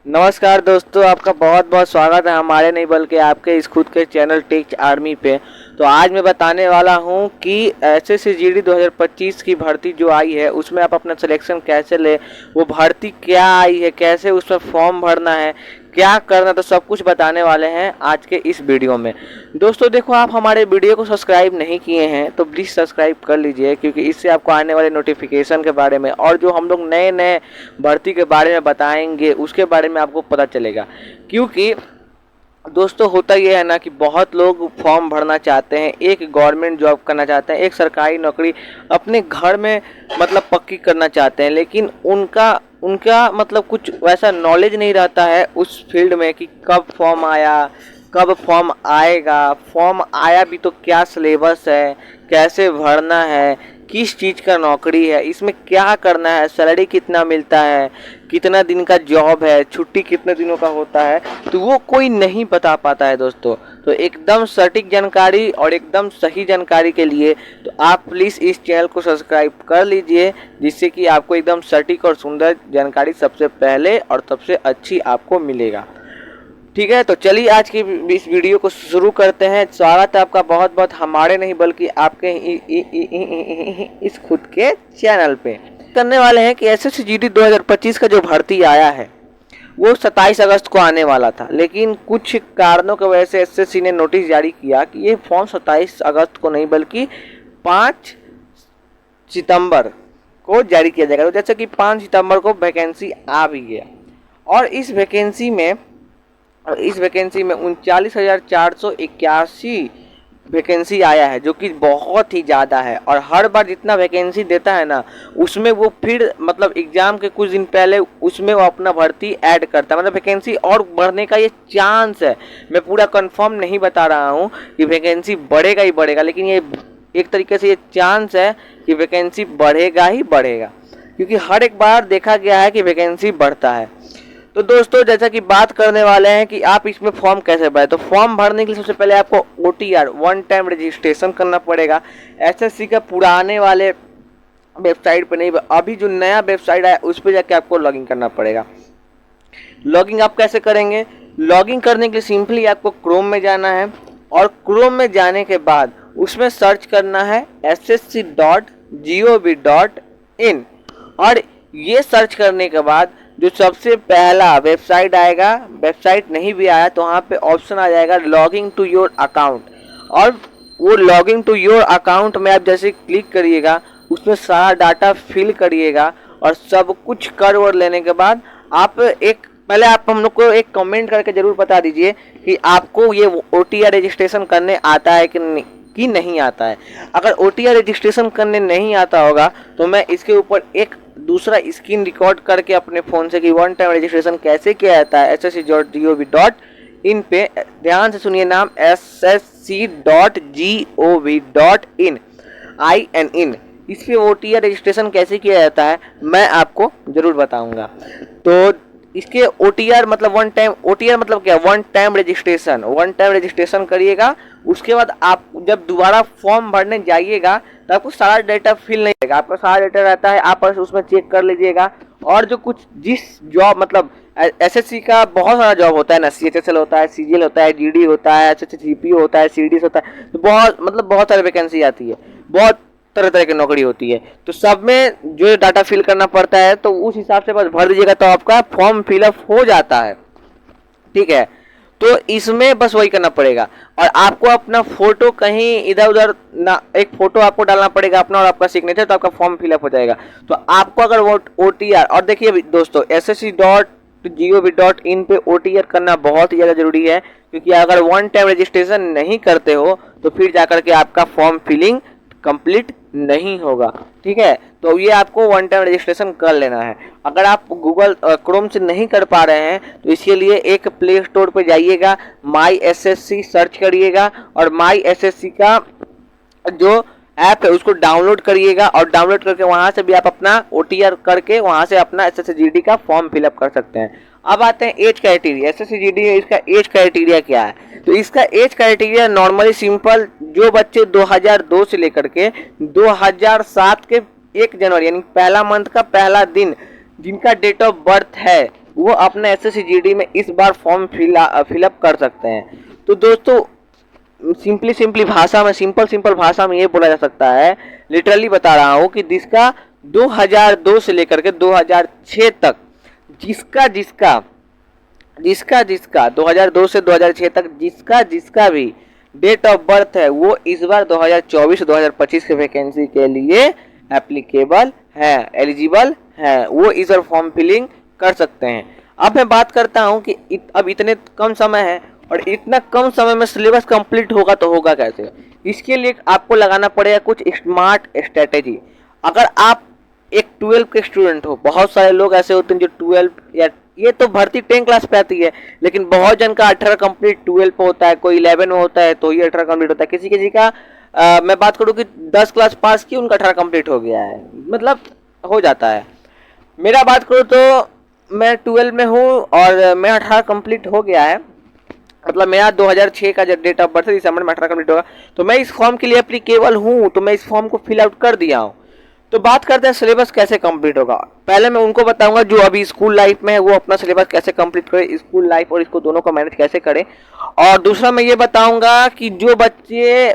नमस्कार दोस्तों, आपका बहुत बहुत स्वागत है हमारे नहीं बल्कि आपके इस खुद के चैनल टेक आर्मी पे। तो आज मैं बताने वाला हूं कि एसएससी जीडी 2025 की भर्ती जो आई है उसमें आप अपना सिलेक्शन कैसे ले, वो भर्ती क्या आई है, कैसे उसमें फॉर्म भरना है, क्या करना, तो सब कुछ बताने वाले हैं आज के इस वीडियो में। दोस्तों देखो, आप हमारे वीडियो को सब्सक्राइब नहीं किए हैं तो प्लीज़ सब्सक्राइब कर लीजिए, क्योंकि इससे आपको आने वाले नोटिफिकेशन के बारे में और जो हम लोग नए नए भर्ती के बारे में बताएंगे उसके बारे में आपको पता चलेगा। क्योंकि दोस्तों होता ये है ना कि बहुत लोग फॉर्म भरना चाहते हैं, एक गवर्नमेंट जॉब करना चाहते हैं, एक सरकारी नौकरी अपने घर में मतलब पक्की करना चाहते हैं, लेकिन उनका उनका मतलब कुछ वैसा नॉलेज नहीं रहता है उस फील्ड में कि कब फॉर्म आया, कब फॉर्म आएगा, फॉर्म आया भी तो क्या सिलेबस है, कैसे भरना है, किस चीज़ का नौकरी है, इसमें क्या करना है, सैलरी कितना मिलता है, कितना दिन का जॉब है, छुट्टी कितने दिनों का होता है, तो वो कोई नहीं बता पाता है दोस्तों। तो एकदम सटीक जानकारी और एकदम सही जानकारी के लिए तो आप प्लीज़ इस चैनल को सब्सक्राइब कर लीजिए, जिससे कि आपको एकदम सटीक और सुंदर जानकारी सबसे पहले और सबसे अच्छी आपको मिलेगा। ठीक है, तो चलिए आज की इस वीडियो को शुरू करते हैं। स्वागत है आपका बहुत बहुत हमारे नहीं बल्कि आपके इस खुद के चैनल पे। करने वाले हैं कि एसएससी जीडी 2025 का जो भर्ती आया है वो 27 अगस्त को आने वाला था, लेकिन कुछ कारणों की वजह से एसएससी ने नोटिस जारी किया कि ये फॉर्म 27 अगस्त को नहीं बल्कि 5 सितंबर को जारी किया जाएगा। तो जैसे कि 5 सितंबर को वैकेंसी आ भी गया और इस वैकेंसी में 39,481 वैकेंसी आया है, जो कि बहुत ही ज़्यादा है। और हर बार जितना वैकेंसी देता है ना, उसमें वो फिर मतलब एग्ज़ाम के कुछ दिन पहले उसमें वो अपना भर्ती ऐड करता है, मतलब वैकेंसी और बढ़ने का ये चांस है। मैं पूरा कंफर्म नहीं बता रहा हूँ कि वैकेंसी बढ़ेगा ही बढ़ेगा, लेकिन ये एक तरीके से ये चांस है कि वैकेंसी बढ़ेगा ही बढ़ेगा, क्योंकि हर एक बार देखा गया है कि वैकेंसी बढ़ता है। तो दोस्तों जैसा कि बात करने वाले हैं कि आप इसमें फॉर्म कैसे भरें, तो फॉर्म भरने के लिए सबसे पहले आपको OTR वन टाइम रजिस्ट्रेशन करना पड़ेगा। एसएससी का पुराने वाले वेबसाइट पे नहीं, अभी जो नया वेबसाइट आया उस पर जाके आपको लॉगिन करना पड़ेगा। लॉगिन आप कैसे करेंगे? लॉगिन करने के लिए सिंपली आपको क्रोम में जाना है और क्रोम में जाने के बाद उसमें सर्च करना है ssc.gov.in। और ये सर्च करने के बाद जो सबसे पहला वेबसाइट आएगा, वेबसाइट नहीं भी आया तो वहाँ पे ऑप्शन आ जाएगा लॉगिंग टू योर अकाउंट। और वो लॉगिंग टू योर अकाउंट में आप जैसे क्लिक करिएगा उसमें सारा डाटा फिल करिएगा और सब कुछ कर और लेने के बाद आप एक पहले आप हम लोग को एक कमेंट करके ज़रूर बता दीजिए कि आपको ये OTR रजिस्ट्रेशन करने आता है कि नहीं आता है। अगर OTR रजिस्ट्रेशन करने नहीं आता होगा तो मैं इसके ऊपर एक दूसरा स्क्रीन रिकॉर्ड करके अपने फ़ोन से कि वन टाइम रजिस्ट्रेशन कैसे किया जाता है ssc.gov.in पे, ध्यान से सुनिए नाम ssc.gov.in IN, इस पे OTR रजिस्ट्रेशन कैसे किया जाता है मैं आपको ज़रूर बताऊंगा। तो इसके OTR मतलब OTR मतलब क्या, वन टाइम रजिस्ट्रेशन करिएगा। उसके बाद आप जब दोबारा फॉर्म भरने जाइएगा तो आपको सारा डेटा फिल नहीं रहेगा, आपका सारा डेटा रहता है, आप उसमें चेक कर लीजिएगा। और जो कुछ जिस जॉब मतलब एसएससी का बहुत सारा जॉब होता है ना, CHSL होता है, CGL होता है, GD होता है, SSCPO होता है, CDS होता है, तो बहुत सारी वैकेंसी आती है, बहुत तरह तरह की नौकरी होती है। तो सब में जो डाटा फिल करना पड़ता है तो उस हिसाब से बस भर दीजिएगा तो आपका फॉर्म फिलअप हो जाता है। ठीक है, तो इसमें बस वही करना पड़ेगा। और आपको अपना फोटो कहीं इधर उधर ना, एक फोटो आपको डालना पड़ेगा अपना और आपका सिग्नेचर, तो आपका फॉर्म फिलअप हो जाएगा। तो आपको अगर वो OTR, और देखिए दोस्तों ssc.gov.in पे OTR करना बहुत ही ज़्यादा ज़रूरी है, क्योंकि अगर वन टाइम रजिस्ट्रेशन नहीं करते हो तो फिर जाकर के आपका फॉर्म फिलिंग कंप्लीट नहीं होगा। ठीक है, तो ये आपको वन टाइम रजिस्ट्रेशन कर लेना है। अगर आप गूगल क्रोम से नहीं कर पा रहे हैं तो इसके लिए एक प्ले स्टोर पर जाइएगा, माई SSC सर्च करिएगा और माई SSC का जो ऐप है उसको डाउनलोड करिएगा और डाउनलोड करके वहाँ से भी आप अपना OTR करके वहाँ से अपना SSC GD का फॉर्म फिलअप कर सकते हैं। अब आते हैं एज क्राइटेरिया, SSC GD है, इसका एज क्राइटेरिया क्या है? तो इसका एज क्राइटेरिया नॉर्मली सिंपल, जो बच्चे 2002 से लेकर के 2007 के 1 जनवरी यानी पहला मंथ का पहला दिन जिनका डेट ऑफ बर्थ है वो अपने SSC में इस बार फॉर्म फिलअप कर सकते हैं। तो दोस्तों सिंपली भाषा में, सिंपल भाषा में ये बोला जा सकता है, लिटरली बता रहा हूँ कि जिसका 2002 से लेकर के 2006 तक जिसका 2002 से 2006 तक जिसका भी डेट ऑफ बर्थ है वो इस बार 2024-2025 के वैकेंसी के लिए एप्लीकेबल है, एलिजिबल है, वो इस बार फॉर्म फिलिंग कर सकते हैं। अब मैं बात करता हूं कि अब इतने कम समय है और इतना कम समय में सिलेबस कंप्लीट होगा तो होगा कैसे। इसके लिए आपको लगाना पड़ेगा कुछ स्मार्ट स्ट्रेटेजी। अगर आप एक 12 के स्टूडेंट हो, बहुत सारे लोग ऐसे होते हैं जो 12 या ये तो भर्ती 10 क्लास पे आती है, लेकिन बहुत जन का 18 कंप्लीट 12 पे होता है, कोई 11 में होता है तो ये 18 कंप्लीट होता है। किसी का मैं बात करूँ कि 10 क्लास पास की उनका 18 कंप्लीट हो गया है, मतलब हो जाता है। मेरा बात करूँ तो मैं 12 में हूँ और मेरा 18 कंप्लीट हो गया है, मतलब मेरा 2006 का जब डेट ऑफ बर्थ है, दिसंबर में 18 कंप्लीट होगा, तो मैं इस फॉर्म के लिए एप्लीकेबल हूँ, तो मैं इस फॉर्म को फिल आउट कर दिया हूँ। तो बात करते हैं सिलेबस कैसे कंप्लीट होगा। पहले मैं उनको बताऊंगा जो अभी स्कूल लाइफ में है वो अपना सिलेबस कैसे कंप्लीट करे, स्कूल लाइफ और इसको दोनों को मैनेज कैसे करें। और दूसरा मैं ये बताऊंगा कि जो बच्चे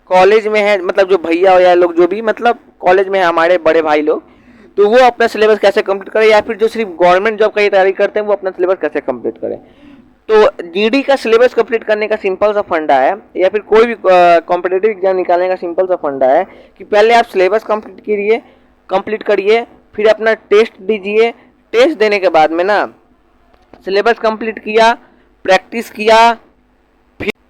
कॉलेज में है, मतलब जो भैया हो या लोग जो भी मतलब कॉलेज में है, हमारे बड़े भाई लोग, तो वो अपना सिलेबस कैसे कंप्लीट करें, या फिर जो सिर्फ गवर्नमेंट जॉब की तैयारी करते हैं वो अपना सिलेबस कैसे कंप्लीट करें। तो जीडी का सिलेबस कंप्लीट करने का सिंपल सा फंडा है, या फिर कोई भी कॉम्पिटिटिव एग्जाम निकालने का सिंपल सा फंडा है कि पहले आप सिलेबस कंप्लीट करिए, फिर अपना टेस्ट दीजिए। टेस्ट देने के बाद में ना सिलेबस कंप्लीट किया, प्रैक्टिस किया,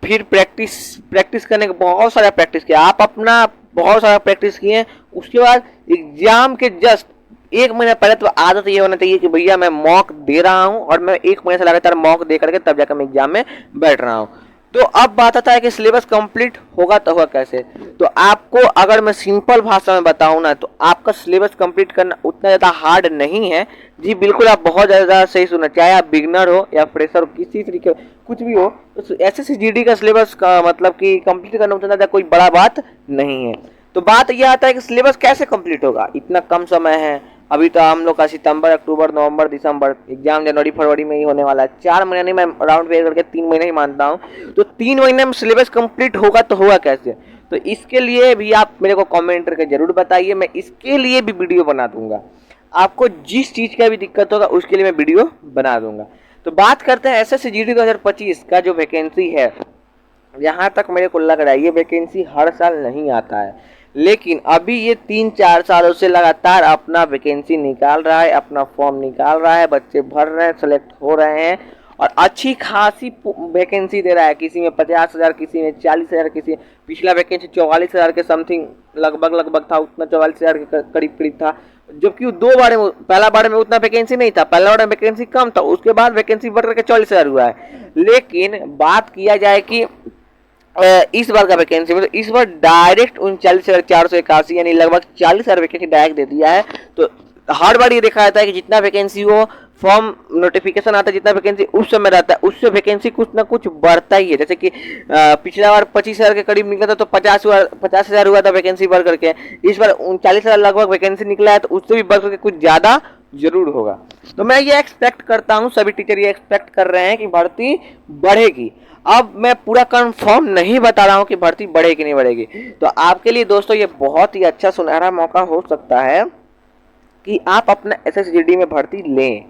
फिर प्रैक्टिस करने के बहुत सारा प्रैक्टिस किया, आप अपना बहुत सारा प्रैक्टिस किए। उसके बाद एग्जाम के जस्ट 1 महीना पहले तो आदत ये होना चाहिए कि भैया मैं मॉक दे रहा हूँ और मैं 1 महीने से लगातार मॉक दे करके तब जाकर मैं एग्जाम में बैठ रहा हूँ। तो अब बात आता है कि सिलेबस कंप्लीट होगा तो होगा कैसे। तो आपको अगर मैं सिंपल भाषा में बताऊं ना, तो आपका सिलेबस कंप्लीट करना उतना ज़्यादा हार्ड नहीं है जी, बिल्कुल। आप बहुत ज़्यादा सही सुना, चाहे आप बिगनर हो या फ्रेशर हो, किसी तरीके कुछ भी हो, तो SSC का सिलेबस का मतलब कि कंप्लीट करना उतना ज़्यादा कोई बड़ा बात नहीं है। तो बात यह आता है कि सिलेबस कैसे कंप्लीट होगा, इतना कम समय है। अभी तो हम लोग का सितंबर, अक्टूबर, नवंबर, दिसंबर, एग्जाम जनवरी फरवरी में ही होने वाला है। 4 महीने नहीं, मैं राउंड पे करके 3 महीने ही मानता हूँ। तो 3 महीने में सिलेबस कंप्लीट होगा तो होगा कैसे। तो इसके लिए भी आप मेरे को कमेंट करके जरूर बताइए, मैं इसके लिए भी वीडियो बना दूंगा। आपको जिस चीज़ का भी दिक्कत होगा उसके लिए मैं वीडियो बना दूंगा। तो बात करते हैं SSC GD 2025 का जो वैकेंसी है। यहाँ तक मेरे को लग रहा है ये वैकेंसी हर साल नहीं आता है, लेकिन अभी ये 3-4 सालों से लगातार अपना वैकेंसी निकाल रहा है, अपना फॉर्म निकाल रहा है, बच्चे भर रहे हैं, सेलेक्ट हो रहे हैं और अच्छी खासी वैकेंसी दे रहा है। किसी में 50,000, किसी में 40,000, किसी पिछला वैकेंसी 44,000 के समथिंग लगभग था, उतना 44,000 के करीब था। जबकि पहला बार में उतना वैकेंसी नहीं था, पहला बार में वैकेंसी कम था, उसके बाद वैकेंसी बढ़ करके 44,000 हुआ है। लेकिन बात किया जाए कि इस बार का वैकेंसी मतलब इस बार डायरेक्ट 39,481 यानी लगभग 40,000 वैकेंसी डायरेक्ट दे दिया है। तो हर बार ये देखा जाता है कि जितना वैकेंसी हो, फॉर्म नोटिफिकेशन आता है, जितना वैकेंसी उस समय रहता है उससे वैकेंसी कुछ ना कुछ बढ़ता ही है। जैसे कि पिछला बार 25,000 के करीब निकला था तो 50,000 हुआ था वैकेंसी बढ़ करके। इस बार 39,000 लगभग वैकेंसी निकला है, तो उससे भी बढ़ करके कुछ ज़्यादा जरूर होगा। तो मैं ये एक्सपेक्ट करता हूँ, सभी टीचर ये एक्सपेक्ट कर रहे हैं कि भर्ती बढ़ेगी। अब मैं पूरा कंफर्म नहीं बता रहा हूँ कि भर्ती बढ़ेगी कि नहीं बढ़ेगी। तो आपके लिए दोस्तों ये बहुत ही अच्छा सुनहरा मौका हो सकता है कि आप अपना SSGD में भर्ती लें,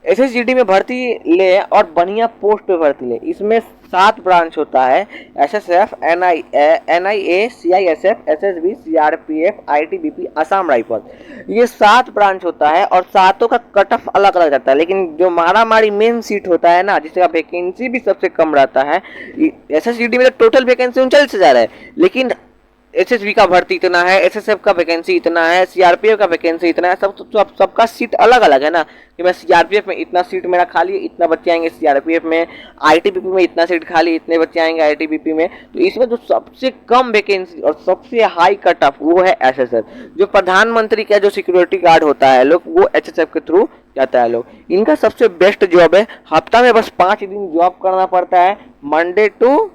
SSGD में भर्ती ले और बढ़िया पोस्ट पे भर्ती ले। इसमें 7 ब्रांच होता है, SSF, NIA, CISF, SSB, CRPF, ITBP, Assam rifle. ये 7 ब्रांच होता है और 7 का कट ऑफ अलग अलग रहता है। लेकिन जो मारामारी मेन सीट होता है ना, जिसका वैकेंसी भी सबसे कम रहता है, SSGD में तो टोटल वैकेंसी 39,000 है, लेकिन SSB का भर्ती इतना है, SSF का वैकेंसी इतना है, CRPF का वैकेंसी इतना है। सबका सीट अलग अलग है ना, कि मैं CRPF में इतना सीट मेरा खाली, इतना बच्चे आएंगे CRPF में, ITBP में इतना सीट खाली, इतने बच्चे आएंगे ITBP में। तो इसमें जो सबसे कम वैकेंसी और सबसे हाई कट ऑफ वो है SSF। जो प्रधानमंत्री का जो सिक्योरिटी गार्ड होता है लोग, वो SSF के थ्रू जाता है लोग। इनका सबसे बेस्ट जॉब है, हफ्ता में बस 5 दिन जॉब करना पड़ता है, मंडे टू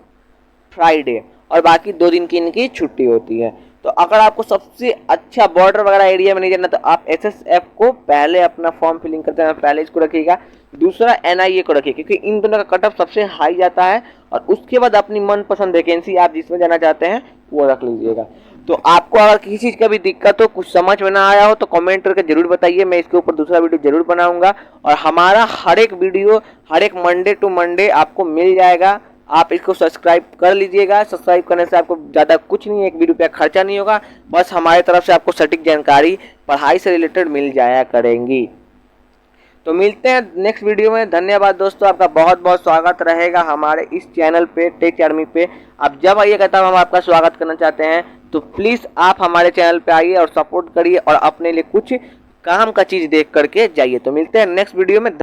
फ्राइडे, और बाकी 2 दिन की इनकी छुट्टी होती है। तो अगर आपको सबसे अच्छा बॉर्डर वगैरह एरिया में नहीं जाना तो आप SSF को पहले अपना फॉर्म फिलिंग करते हैं पहले इसको रखिएगा, दूसरा NIA को रखिए क्योंकि इन दोनों का कट ऑफ सबसे हाई जाता है, और उसके बाद अपनी मनपसंद वैकेंसी आप जिसमें जाना चाहते हैं वो रख लीजिएगा। तो आपको अगर किसी चीज़ का भी दिक्कत हो, कुछ समझ में ना आया हो तो कमेंट करके जरूर बताइए, मैं इसके ऊपर दूसरा वीडियो जरूर बनाऊंगा। और हमारा हर एक वीडियो हर एक मंडे टू मंडे आपको मिल जाएगा, आप इसको सब्सक्राइब कर लीजिएगा। सब्सक्राइब करने से आपको ज़्यादा कुछ नहीं, 1 भी रुपया खर्चा नहीं होगा, बस हमारी तरफ से आपको सटीक जानकारी पढ़ाई से रिलेटेड मिल जाया करेंगी। तो मिलते हैं नेक्स्ट वीडियो में। धन्यवाद दोस्तों, आपका बहुत बहुत स्वागत रहेगा हमारे इस चैनल पे टेक आर्मी पे। आप जब आइएगा तब हम आपका स्वागत करना चाहते हैं, तो प्लीज़ आप हमारे चैनल पे आइए और सपोर्ट करिए और अपने लिए कुछ काम का चीज़ देख करके जाइए। तो मिलते हैं नेक्स्ट वीडियो में।